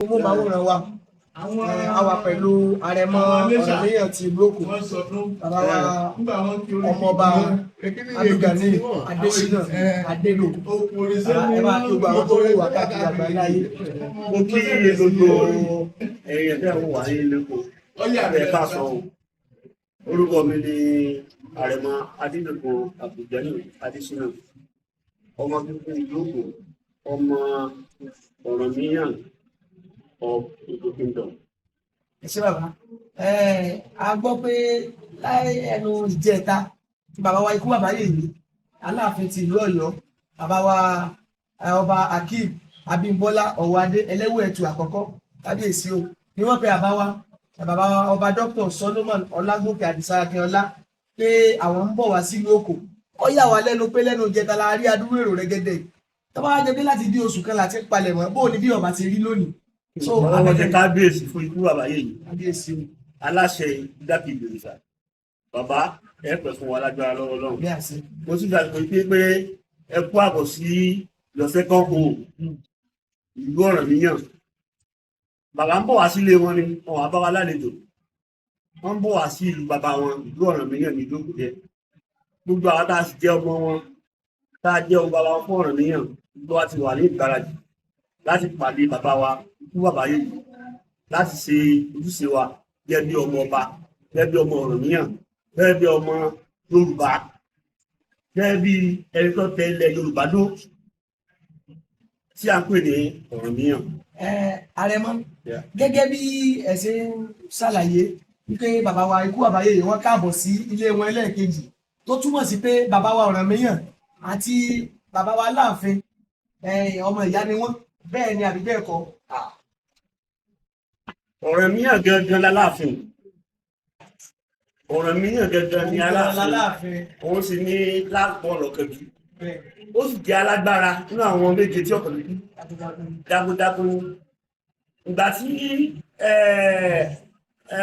Owó máa ń ràn wá. Àwa pẹ̀lú àrẹ̀mọ Ọ̀rànmíyàn ti Ìlú-Òkò. Bàbá wa ọmọọba Abdulgani Adésínà Adélò. Ẹ máa tó gba àwọn tó wù wá káàkiri àgbáyé ayé. Mo kí gbogbo ẹ̀yẹ̀ tẹ́ ń wà ní Ìlú-Òkò. Ẹ ká sọ orúkọ mi ni àrẹ̀mọ Adélòpọ̀ Abdulgani Adésínà. Ọmọ bíbí Ìlú-Òkò, ọmọ Ọ̀rànmíyàn of Igbo Kingdom. Ẹ ṣé bàbá. A gbọ́ pé láì ẹnu ìjẹta tí bàbá wa ikú bàbá yèyí Aláàfin ti ìlú Ọ̀yọ́, bàbá wa ọba Akeem Abímbọ́lá Ọ̀wọ́adé Ẹlẹ́wùẹ̀tù àkọ́kọ́ kábíyèsí o ni wọ́n pe bàbá wa ọba Dr. Solomon Ọlágòkè Àdìsá Akínọlá pé àwọn ń bọ̀ wá sí Ìlú-Òkò. Ó yà wá lẹ́nu pé lẹ́nu ìjẹta la rí adúrú èrò rẹ́gẹ́dẹ́. Tó bá wá jẹ́ pé láti bí oṣù kan láti palẹ̀mọ́ bó ni bí ọba ti rí lónìí. So àwọn jẹ́ kábíyèsí fún ikú bàbá yèyí. Kábíyèsí o. Aláṣẹ igbákejì òrìṣà. Bàbá ẹ pẹ́ fún wa lágbára lọ́wọ́ Ọlọ́run. Bí àṣẹ. Mo sì gbàgbọ́ pé ẹ kú àbọ̀ sí lọ́sẹ̀ kan kò ìlú Ọ̀rànmíyàn. Bàbá ń bọ̀ wá sílé wọn ni wọn wá bá wa lálejò. Wọ́n ń bọ̀ wá sí ìlú bàbá wọn ìlú Ọ̀rànmíyàn ní Ìlú-Òkò jẹ́. Gbogbo àwọn tá a sì jẹ́ ọmọ wọn tá a jẹ́ ọmọ bàbá wọn fún Ọ̀rànmíyàn gbogbo wa ti wà ní ìgbáradì láti pàdé bàbá wa ikú bàbá yèyí láti ṣe ojúṣe wa gẹ́gẹ́ bí ọmọ ọba gẹ́gẹ́ bí ọmọ Ọ̀rànmíyàn gẹ́gẹ́ bí ọmọ Yorùbá gẹ́gẹ́ bí ẹni tó tẹ ilẹ̀ Yorùbá dó tí a ń pè ní Ọ̀rànmíyàn. Àrẹ̀mọ gẹ́gẹ́ bí ẹ ṣe ń ṣàlàyé wípé bàbá wa ikú bàbá yèyí wọ́n káàbọ̀ sí ilé wọn ẹlẹ́ẹ̀kejì tó túmọ̀ sí pé bàbá wa Ọ̀rànmíyàn àti bàbá wa Aláàfin ọmọ ìyá ni wọ́n bẹ́ẹ̀ ni àbí bẹ́ẹ̀ kọ́. Ọ̀rànmíyàn gangan l'Aláàfin. Ọ̀rànmíyàn gangan ni Aláàfin. Òun sì ní lápọ̀lọ̀ kẹjù. Ó sì jẹ́ alágbára nínú àwọn méje tí ọ̀pọ̀ lójú. Jagunjagun. Ìgbà tí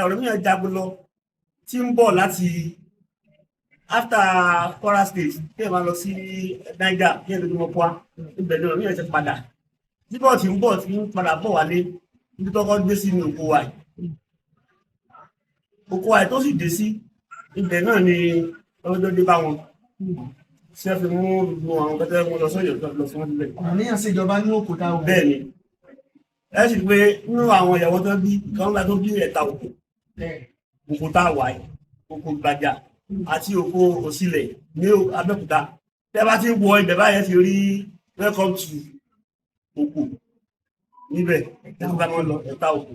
Ọ̀rànmíyàn jagun lọ tí ń bọ̀ láti after Kwara State kí ẹ máa lọ sí Niger kí ẹ tó gbọmọ pa ibẹ̀ ni Ọ̀rànmíyàn ti padà. Bíbọ̀ tí ń bọ̀ tí ń padà bọ̀ wálé níbi tó kọ́ gbé sí ní oko wa yìí. Oko wa yìí tó sì dé sí ibẹ̀ náà ni ọlọ́jọ́ dé bá wọn. Ṣé fi mú gbogbo àwọn kẹtẹ́ wọn lọ sọ́yọ̀ tó lọ fún wọn sílẹ̀. Ọ̀rànmíyàn ṣèjọba ní Òkò táwọn. Bẹ́ẹ̀ ni. Ẹ sì pé nínú àwọn ìyàwó tó bí kan ńlá tó bí ẹ̀ta òkú. Oko tá a wà yìí, oko Gbajà àti oko Òsìlẹ̀ ní Abẹ́òkúta. Tẹ́ bá ti ń wọ ibẹ̀ báyẹn ti rí welcome to Òkò níbẹ̀ nígbà wọn lọ ẹ̀ta Òkò.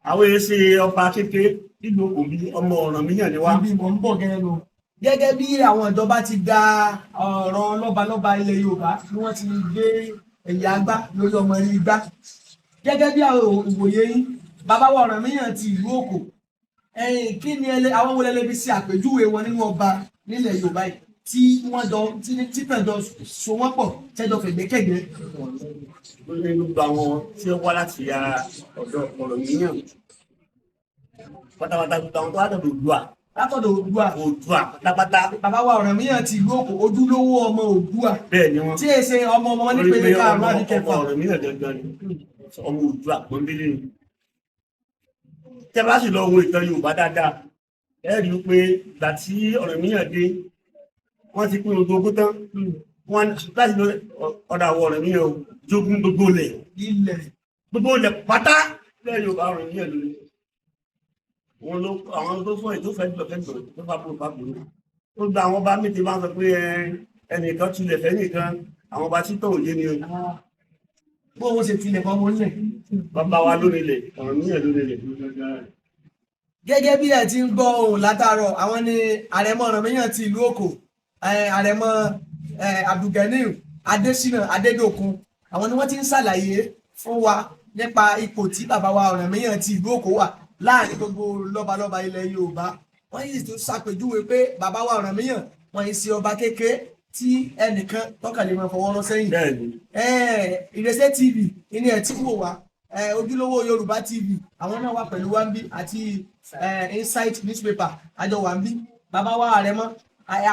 Àwọn èsì ọba kékeré nílùú Òkò bí ọmọ Ọ̀rànmíyàn ni wá. Ibi mọ̀ ń bọ̀ gẹ́gẹ́ lọ. Gẹ́gẹ́ bí àwọn ìjọba ti da ọ̀rọ̀ lọ́balọ́ba ilẹ̀ Yorùbá ni wọ́n ti gbé ẹ̀yà àgbá lórí ọmọ rí igbá. Gẹ́gẹ́ bí àwọn ìwòye yín bàbá wa Ọ̀rànmíyàn ti ìlú Òkò. Kí ni àwọn wọlé lè fi ṣe àpèjúwe wọn nínú ọba nílẹ̀ Yorùbá yìí tí wọ́n jọ tí pẹ̀jọ so wọ́n pọ̀ tẹ́jọ fẹ̀gbẹ́kẹ̀gbẹ́. Ó ní gbogbo àwọn tí ó wá láti ara ọ̀dọ̀ Ọ̀rànmíyàn pátápátá gbogbo àwọn tó wá dọ̀dọ̀ Oòduà. Látọ̀dọ̀ Oòduà. Oòduà pátápátá. Bàbá wa Ọ̀rànmíyàn ti ìlú Òkò ojúlówó ọmọ Oòduà. Bẹ́ẹ̀ ni wọ́n. Tí èsè ọmọ wọn nípele karùn-ún àti kẹfà. Ọ̀rànmíyàn gangan ni ọmọ Oòduà pọ́nbélé ni. Tẹ́ bá sì lọ wo ìtàn Yorùbá dáadáa ẹ rí i pé ìgbà tí Ọ̀rànmíyàn dé wọ́n ti pín ogun ogún tán wọ́n láti lọ ọ̀dà àwọ̀ Ọ̀rànmíyàn jogún gbogbo ilẹ̀ pátá lẹ́yìn Yorùbá Ọ̀rànmíyàn lórí. Wọn ló àwọn tó fún ètò fẹ́gbọ̀n tó fà bò fàbùrù. Ó gba àwọn ọba méje máa ń sọ pé ẹnìkan tulẹ̀ fẹ́ nìkan àwọn ọba títọ̀ òye ni o. Bó wọ́n ṣe tilẹ̀ fọmọ nílẹ̀. Bàbá wa lórí ilẹ̀ Ọ̀rànmíyàn lórí ilẹ̀. Gẹ́gẹ́ bí ẹ ti ń gbọ́ ohùn látàárọ̀ àwọn ni àrẹ̀mọ Ọ̀rànmíyàn ti ìlú Òkò àrẹ̀mọ Abdulgani Adésínà Adédòkun àwọn ni wọ́n ti ń ṣàlàyé fún wa nípa ipò tí bàbá wa Ọ̀rànmíyàn ti ìlú Òkò wà láàrin gbogbo lọ́balọ́ba ilẹ̀ Yorùbá. Wọ́n yìí tún ṣàpèjúwe pé bàbá wa Ọ̀rànmíyàn wọ́n yìí ṣe ọba kékeré tí ẹnìkan tọ́kàlẹ̀ máa fọwọ́ rán sẹ́yìn. Ìrẹsẹ̀ TV ní ẹ̀ tí wò wá ojúlówó Yorùbá TV àwọn náà wà pẹ̀lú wambi àti Insight newspaper àjọ wambi. Bàbá wa Àrẹ̀mọ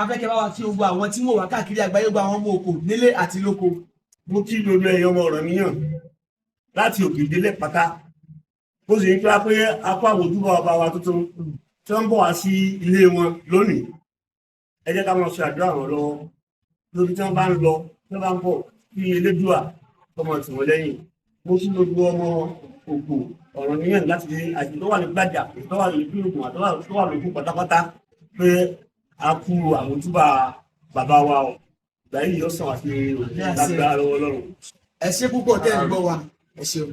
afẹ́kẹ́ bá wa kí gbogbo àwọn tí wò wá káàkiri àgbáyé gba àwọn ọmọ Òkò nílé àti lóko. Mo kí gbogbo ẹ̀yọ́ ọmọ Ọ̀rànmíyàn láti òkè délẹ̀ pátá bó ṣe ń kíra pé apá àwọn ojúbọ ọba wa tuntun tí wọ́n ń bọ̀ wá sí ilé wọn lónìí ẹ jẹ́ ká máa ṣe àdúrà wọn lọ́wọ́ lórí tí wọ́n bá ń lọ tí wọ́n bá ń bọ̀ kí elédùà ọmọ tì wọ́n lẹ́yìn mo sì gbogbo ọmọ òkú ọ̀rọ̀ níyàn láti àti tó wà ní gbàjà tó wà ní ìlú ògùn àti tó wà lókù pátápátá pé a kú àwọn ojúbà bàbá wa ọ̀ ìgbà yìí yóò sàn wá sí lágbára lọ́wọ́ Ọlọ́run. ẹ ṣé púpọ̀ tẹ́ ẹ̀ ń gbọ́ wa ẹ ṣeun.